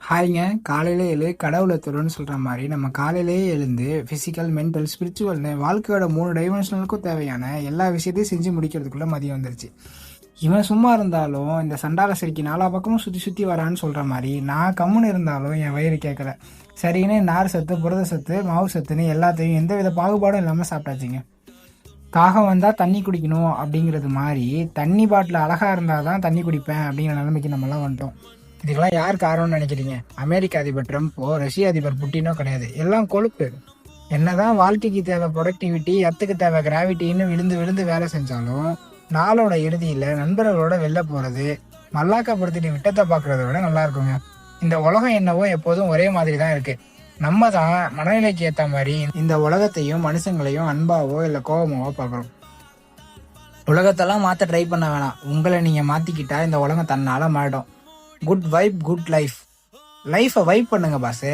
ஹாய்ங்க. காலையிலே எழு கடவுளை தொழுன்னு சொல்கிற மாதிரி நம்ம காலையிலேயே எழுந்து ஃபிசிக்கல், மென்டல், ஸ்பிரிச்சுவல்னு வாழ்க்கையோட 3 டைமென்ஷனலுக்கும் தேவையான எல்லா விஷயத்தையும் செஞ்சு முடிக்கிறதுக்குள்ளே மதியம் வந்துருச்சு. இவன் சும்மா இருந்தாலும் இந்த சண்டால சிரிக்கி நாலா பக்கமும் சுற்றி சுற்றி வரான்னு சொல்கிற மாதிரி நான் கம்முன்னு இருந்தாலும் என் வயிறு கேட்கல. சரின்னு நார் சத்து, புரத சத்து, மாவு சத்துன்னு எல்லாத்தையும் எந்த வித பாகுபாடும் இல்லாமல் சாப்பிட்டாச்சுங்க. தாகம் வந்தால் தண்ணி குடிக்கணும் அப்படிங்கிறது மாதிரி தண்ணி பாட்டில் அழகாக இருந்தால் தான் தண்ணி குடிப்பேன் அப்படிங்கிற நிலைமைக்கு நம்மலாம் வந்துட்டோம். இதுக்கெல்லாம் யார் காரணம்னு நினைக்கிறீங்க? அமெரிக்க அதிபர் ட்ரம்ப்போ ரஷ்ய அதிபர் புட்டினோ கிடையாது. எல்லாம் கொழுப்பு. என்னதான் வாழ்க்கைக்கு தேவை ப்ரொடக்டிவிட்டி, எத்துக்கு தேவை கிராவிட்டின்னு விழுந்து விழுந்து வேலை செஞ்சாலும் நாளோட இறுதியில் நண்பர்களோட வெளில போகிறது, மல்லாக்கப்படுத்திட்டு விட்டத்தை பார்க்குறத விட நல்லா இருக்குங்க. இந்த உலகம் என்னவோ எப்போதும் ஒரே மாதிரி தான் இருக்குது. நம்ம தான் மனநிலைக்கு ஏற்ற மாதிரி இந்த உலகத்தையும் மனுஷங்களையும் அன்பாவோ இல்லை கோபமாவோ பார்க்குறோம். உலகத்தெல்லாம் மாற்ற ட்ரை பண்ண வேணாம். உங்களை நீங்கள் மாற்றிக்கிட்டா இந்த உலகம் தன்னால் மாறிடும். Good vibe, good life. லைஃப்பை வைப் பண்ணுங்க பாஸு.